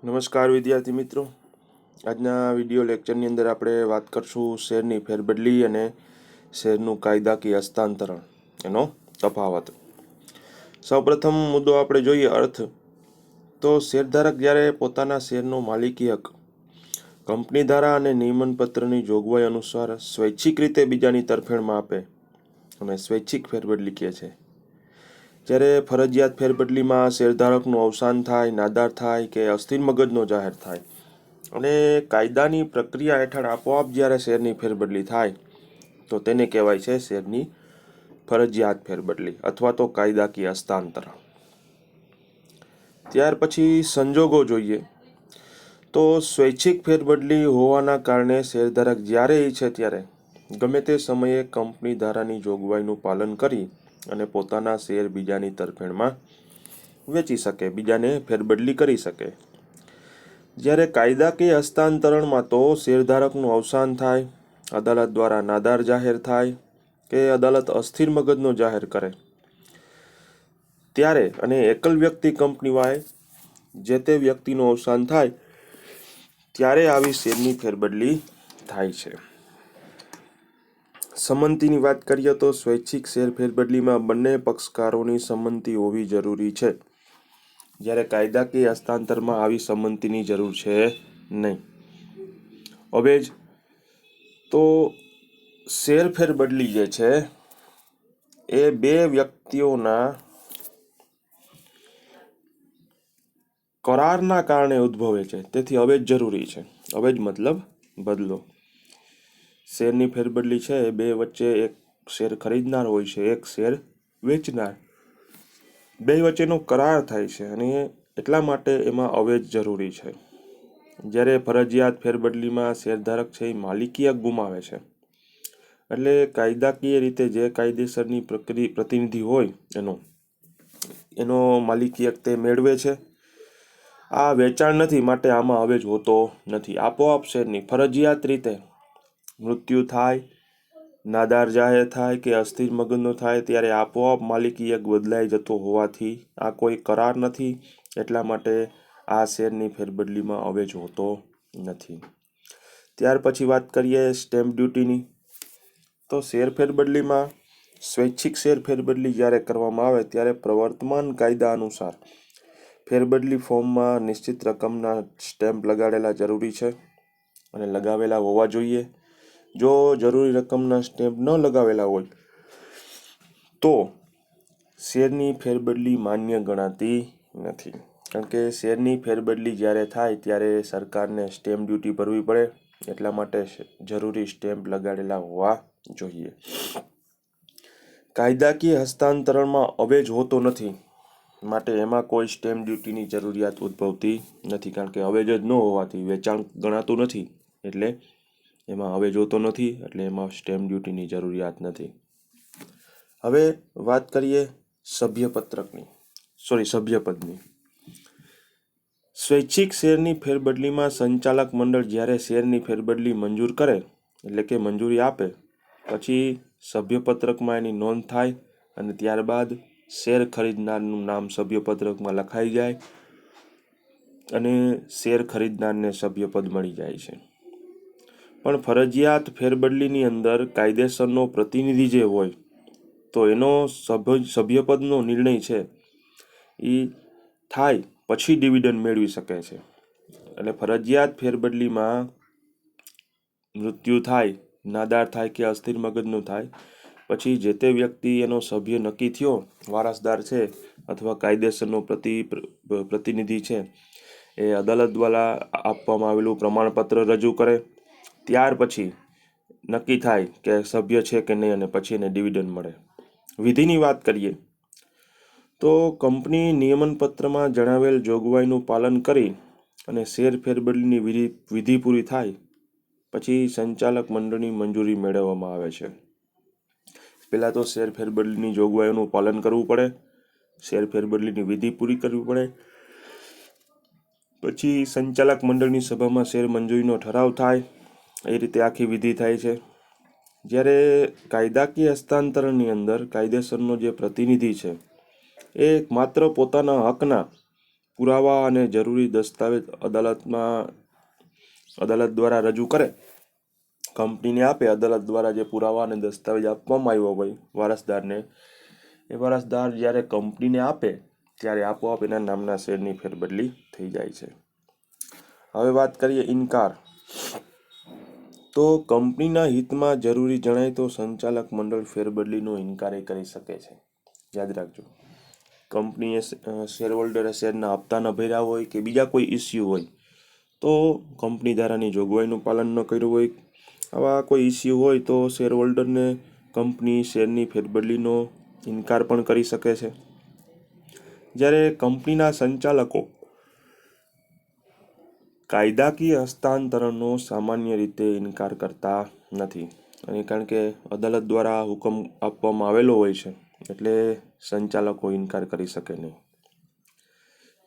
નમસ્કાર વિદ્યાર્થી મિત્રો, આજના વિડીયો લેક્ચરની અંદર આપણે વાત કરશું શેરની ફેરબદલી અને શેરનું કાયદાકીય હસ્તાંતરણ એનો તફાવત. સૌપ્રથમ મુદ્દો આપણે જોઈએ અર્થ. તો શેરધારક જ્યારે પોતાના શેરનો માલિકી હક કંપની ધારા અને નિયમનપત્રની જોગવાઈ અનુસાર સ્વૈચ્છિક રીતે બીજાની તરફેણમાં આપે અને સ્વૈચ્છિક ફેરબદલી કહે છે. જ્યારે ફરજિયાત ફેરબદલીમાં શેરધારકનું અવસાન થાય, નાદાર થાય કે અસ્થિર મગજનો જાહેર થાય અને કાયદાની પ્રક્રિયા હેઠળ આપોઆપ જ્યારે શેરની ફેરબદલી થાય તો તેને કહેવાય છે શેરની ફરજિયાત ફેરબદલી અથવા તો કાયદાકીય હસ્તાંતરણ. ત્યાર પછી સંજોગો જોઈએ તો સ્વૈચ્છિક ફેરબદલી હોવાના કારણે શેરધારક જ્યારે ઈચ્છે ત્યારે ગમે તે સમયે કંપની ધારાની જોગવાઈનું પાલન કરી અને પોતાના શેર બીજાની તરફેણમાં વેચી શકે, બીજાને ફેરબદલી કરી શકે. જ્યારે કાયદાકીય હસ્તાંતરણમાં તો શેરધારકનું અવસાન થાય, અદાલત દ્વારા નાદાર જાહેર થાય કે અદાલત અસ્થિર મગજનો જાહેર કરે ત્યારે અને એકલ વ્યક્તિ કંપની વાય જે તે વ્યક્તિનું અવસાન થાય ત્યારે આવી શેરની ફેરબદલી થાય છે. સંમતિની વાત કરીએ તો સ્વૈચ્છિક શેર ફેરબદલીમાં બંને પક્ષકારોની સંમતિ હોવી જરૂરી છે, જ્યારે કાયદાકીય હસ્તાંતરમાં આવી સંમતિની જરૂર છે નહીં. હવે જ તો શેર ફેરબદલી જે છે એ બે વ્યક્તિઓના કરારના કારણે ઉદ્ભવે છે, તેથી હવે જ જરૂરી છે. હવે જ મતલબ બદલો. શેરની ફેરબદલી છે એ બે વચ્ચે એક શેર ખરીદનાર હોય છે, એક શેર વેચનાર, બે વચ્ચેનો કરાર થાય છે અને એટલા માટે એમાં અવેજ જરૂરી છે. જ્યારે ફરજિયાત ફેરબદલીમાં શેરધારક છે એ માલિકી હક ગુમાવે છે, એટલે કાયદાકીય રીતે જે કાયદેસરની પ્રતિનિધિ હોય એનો માલિકી હક તે મેળવે છે. આ વેચાણ નથી, માટે આમાં અવેજ હોતો નથી. આપોઆપ શેરની ફરજિયાત રીતે મૃત્યુ થાય, નાદાર જાહેર થાય કે અસ્થિર મગજનો થાય ત્યારે આપોઆપ માલિકી હક બદલાઈ જતો હોવાથી આ કોઈ કરાર નથી, એટલા માટે આ શેરની ફેરબદલીમાં અવેજ હોતો નથી. ત્યાર પછી વાત કરીએ સ્ટેમ્પ ડ્યુટીની. તો શેર ફેરબદલીમાં સ્વૈચ્છિક શેર ફેરબદલી જ્યારે કરવામાં આવે ત્યારે પ્રવર્તમાન કાયદા અનુસાર ફેરબદલી ફોર્મમાં નિશ્ચિત રકમના સ્ટેમ્પ લગાડેલા જરૂરી છે અને લગાવેલા હોવા જોઈએ. જો જરૂરી રકમના સ્ટેમ્પ ન લગાવેલા હોય તો શેરની ફેરબદલી માન્ય ગણાતી નથી, કારણ કે શેરની ફેરબદલી જ્યારે થાય ત્યારે સરકારને સ્ટેમ્પ ડ્યુટી ભરવી પડે, એટલા માટે જરૂરી સ્ટેમ્પ લગાડેલા હોવા જોઈએ. કાયદાકીય હસ્તાંતરણમાં અવેજ હોતો નથી, માટે એમાં કોઈ સ્ટેમ્પ ડ્યુટીની જરૂરિયાત ઉદ્ભવતી નથી, કારણ કે અવેજ જ ન હોવાથી વેચાણ ગણાતું નથી, એટલે એમાં અવેજ હોતો નથી, એટલે એમાં સ્ટેમ્પ ડ્યુટીની જરૂરિયાત નથી. હવે વાત કરીએ સભ્યપદની. સ્વૈચ્છિક શેરની ફેરબદલીમાં સંચાલક મંડળ જ્યારે શેરની ફેરબદલી મંજૂર કરે, એટલે કે મંજૂરી આપે, પછી સભ્યપત્રકમાં એની નોંધ થાય અને ત્યારબાદ શેર ખરીદનારનું નામ સભ્યપત્રકમાં લખાઈ જાય અને શેર ખરીદનારને સભ્યપદ મળી જાય છે. પણ ફરજિયાત ફેરબદલીની અંદર કાયદેસરનો પ્રતિનિધિ જે હોય તો એનો સભ્યપદનો નિર્ણય છે એ થાય પછી ડિવિડન્ડ મેળવી શકે છે. એટલે ફરજિયાત ફેરબદલીમાં મૃત્યુ થાય, નાદાર થાય કે અસ્થિર મગજનો થાય પછી જે તે વ્યક્તિ એનો સભ્ય નક્કી થયો, વારસદાર છે અથવા કાયદેસરનો પ્રતિનિધિ છે, એ અદાલત દ્વારા આપવામાં આવેલું પ્રમાણપત્ર રજૂ કરે, ત્યાર પછી નક્કી થાય કે સભ્ય છે કે નહીં અને પછી એને ડિવિડન્ડ મળે. વિધિની વાત કરીએ તો કંપની નિયમનપત્રમાં જણાવેલ જોગવાઈનું પાલન કરી અને શેર ફેરબદલીની વિધિ પૂરી થાય પછી સંચાલક મંડળની મંજૂરી મેળવવામાં આવે છે. પહેલાં તો શેર ફેરબદલીની જોગવાઈઓનું પાલન કરવું પડે, શેર ફેરબદલીની વિધિ પૂરી કરવી પડે, પછી સંચાલક મંડળની સભામાં શેર મંજૂરીનો ઠરાવ થાય, એ રીતે આખી વિધિ થાય છે. જ્યારે કાયદાકીય હસ્તાંતરણની અંદર કાયદેસરનો જે પ્રતિનિધિ છે એ માત્ર પોતાના હકના પુરાવા અને જરૂરી દસ્તાવેજ અદાલત દ્વારા રજૂ કરે, કંપનીને આપે, અદાલત દ્વારા જે પુરાવા અને દસ્તાવેજ આપવામાં આવ્યો હોય વારસદારને, એ વારસદાર જ્યારે કંપનીને આપે ત્યારે આપોઆપ એના નામના શેરની ફેરબદલી થઈ જાય છે. હવે વાત કરીએ ઇનકાર. તો કંપનીના હિતમાં જરૂરી જણાય તો સંચાલક મંડળ ફેરબદલીનો ઇનકાર કરી શકે છે. યાદ રાખજો, કંપનીએ શેરહોલ્ડરે શેરના હપ્તા ન ભર્યા હોય કે બીજા કોઈ ઇસ્યુ હોય, તો કંપની ધારાની જોગવાઈનું પાલન ન કર્યું હોય, આવા કોઈ ઇસ્યુ હોય તો શેરહોલ્ડરને કંપની શેરની ફેરબદલીનો ઇનકાર પણ કરી શકે છે. જ્યારે કંપનીના સંચાલકો કાયદાકીય હસ્તાંતરણનો સામાન્ય રીતે ઇનકાર કરતા નથી, અને કારણ કે અદાલત દ્વારા હુકમ આપવામાં આવેલો હોય છે એટલે સંચાલકો ઇનકાર કરી શકે નહીં.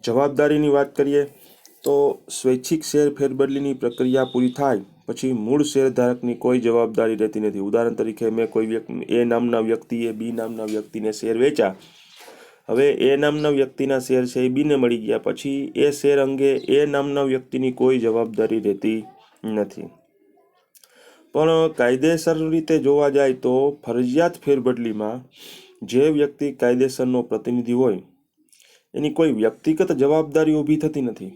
જવાબદારીની વાત કરીએ તો સ્વૈચ્છિક શેર ફેરબદલીની પ્રક્રિયા પૂરી થાય પછી મૂળ શેરધારકની કોઈ જવાબદારી રહેતી નથી. ઉદાહરણ તરીકે મેં કોઈ એ નામના વ્યક્તિએ બી નામના વ્યક્તિને શેર વેચ્યા. હવે એ નામના વ્યક્તિના શેર છે એ બીને મળી ગયા, પછી એ શેર અંગે એ નામના વ્યક્તિની કોઈ જવાબદારી રહેતી નથી. પણ કાયદેસર રીતે જોવા જાય તો ફરજિયાત ફેરબદલીમાં જે વ્યક્તિ કાયદેસરનો પ્રતિનિધિ હોય એની કોઈ વ્યક્તિગત જવાબદારી ઊભી થતી નથી,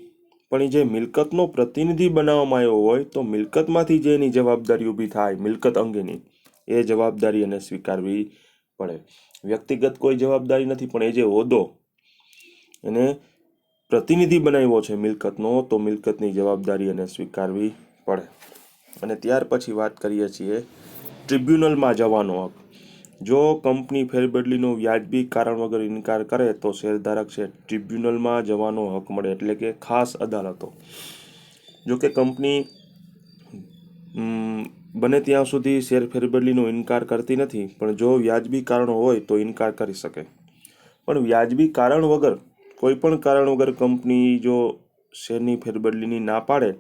પણ જે મિલકતનો પ્રતિનિધિ બનાવવામાં આવ્યો હોય તો મિલકતમાંથી જે એની જવાબદારી ઊભી થાય મિલકત અંગેની, એ જવાબદારી એને સ્વીકારવી પડે. વ્યક્તિગત કોઈ જવાબદારી નથી, પણ એ જે હોદ્દો એને પ્રતિનિધિ બનાવ્યો છે મિલકતનો, તો મિલકતની જવાબદારી એને સ્વીકારવી પડે. અને ત્યાર પછી વાત કરીએ છીએ ટ્રિબ્યુનલમાં જવાનો હક. જો કંપની ફેરબદલીનો વ્યાજબી કારણ વગર ઇનકાર કરે તો શેરધારક છે ટ્રિબ્યુનલમાં જવાનો હક મળે, એટલે કે ખાસ અદાલતો. જો કે કંપની બને ત્યાં સુધી શેર ફેરબદલીનો ઇનકાર કરતી નથી, પણ જો વ્યાજબી કારણો હોય તો ઇનકાર કરી શકે. પણ વ્યાજબી કારણ વગર, કોઈ પણ કારણ વગર કંપની જો શેરની ફેરબદલીની ના પાડે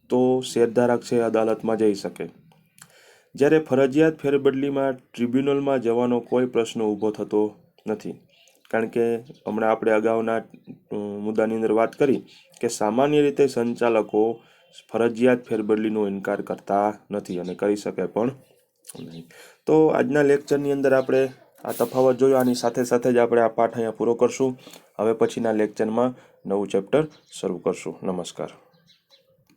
તો શેરધારક છે અદાલતમાં જઈ શકે. જ્યારે ફરજિયાત ફેરબદલીમાં ટ્રિબ્યુનલમાં જવાનો કોઈ પ્રશ્ન ઊભો થતો નથી, કારણ કે હમણાં આપણે અગાઉના મુદ્દાની અંદર વાત કરી કે સામાન્ય રીતે સંચાલકો ફરજિયાત ફેરબદલીનો ઇનકાર કરતા નથી અને કરી શકે પણ નહીં. તો આજના લેક્ચરની અંદર આપણે આ તફાવત જોયો. આની સાથે સાથે જ આપણે આ પાઠ અહીંયા પૂરો કરશું. હવે પછીના લેક્ચરમાં નવું ચેપ્ટર શરૂ કરશું. નમસ્કાર.